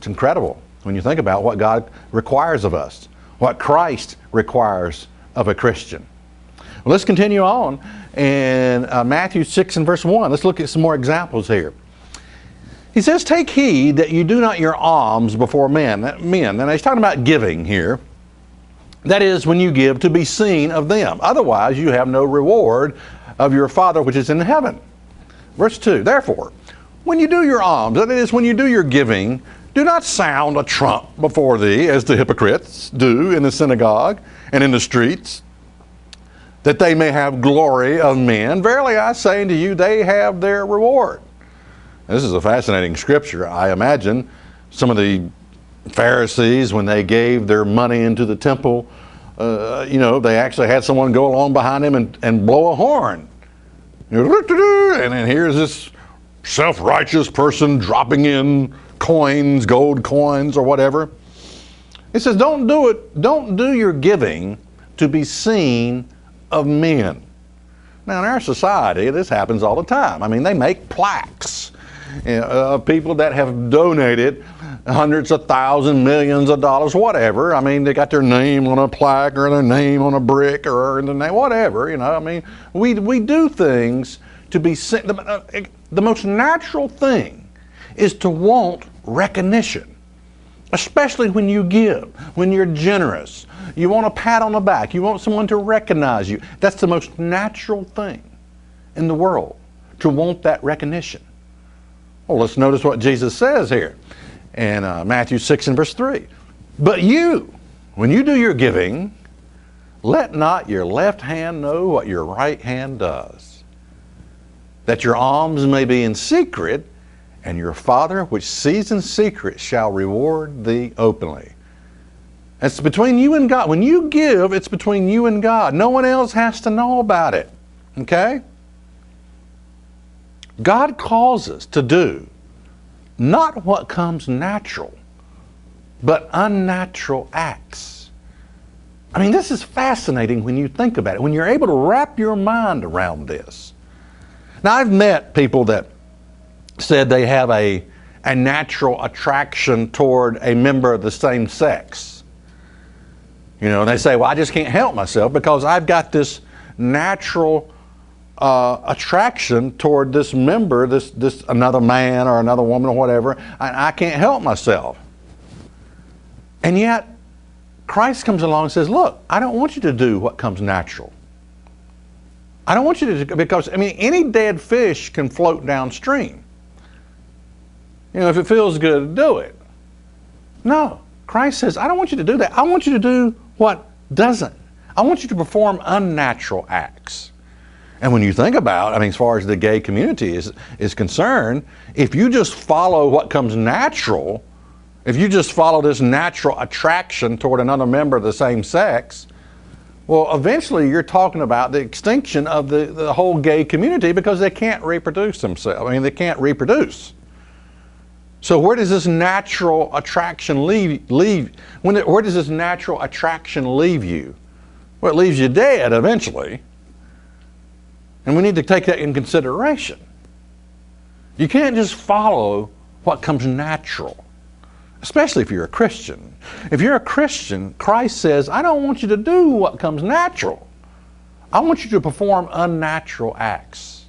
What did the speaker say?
It's incredible when you think about what God requires of us, what Christ requires of a Christian. Well, let's continue on in Matthew 6 and verse 1. Let's look at some more examples here. He says, take heed that you do not your alms before men. And he's talking about giving here. That is, when you give, to be seen of them. Otherwise, you have no reward of your Father which is in heaven. Verse 2, therefore, when you do your alms, that is, when you do your giving, do not sound a trump before thee, as the hypocrites do in the synagogue and in the streets, that they may have glory of men. Verily I say unto you, they have their reward. This is a fascinating scripture. I imagine some of the Pharisees, when they gave their money into the temple, they actually had someone go along behind them and blow a horn. And then here's this self-righteous person dropping in coins, gold coins or whatever. It says, don't do your giving to be seen of men. Now in our society, this happens all the time. I mean, they make plaques of people that have donated hundreds of thousands, millions of dollars, whatever. I mean, they got their name on a plaque or their name on a brick or their name, whatever. I mean, we do things to be seen. The most natural thing is to want recognition, especially when you give, when you're generous. You want a pat on the back. You want someone to recognize you. That's the most natural thing in the world, to want that recognition. Well, let's notice what Jesus says here in Matthew 6 and verse 3. But you, when you do your giving, let not your left hand know what your right hand does, that your alms may be in secret, and your Father which sees in secret shall reward thee openly. It's between you and God. When you give, it's between you and God. No one else has to know about it. Okay? God calls us to do not what comes natural, but unnatural acts. I mean, this is fascinating when you think about it, when you're able to wrap your mind around this. Now, I've met people that said they have a natural attraction toward a member of the same sex. And they say, well, I just can't help myself because I've got this natural attraction toward this member, this another man or another woman or whatever. I can't help myself. And yet, Christ comes along and says, look, I don't want you to do what comes natural. I don't want you to, because, I mean, any dead fish can float downstream. If it feels good, do it. No, Christ says, I don't want you to do that. I want you to do what doesn't. I want you to perform unnatural acts. And when you think about, I mean, as far as the gay community is concerned, if you just follow what comes natural, if you just follow this natural attraction toward another member of the same sex, well, eventually you're talking about the extinction of the whole gay community because they can't reproduce themselves. I mean, they can't reproduce. So where does this natural attraction where does this natural attraction leave you? Well, it leaves you dead eventually. And we need to take that in consideration. You can't just follow what comes natural, especially if you're a Christian. If you're a Christian, Christ says, I don't want you to do what comes natural. I want you to perform unnatural acts.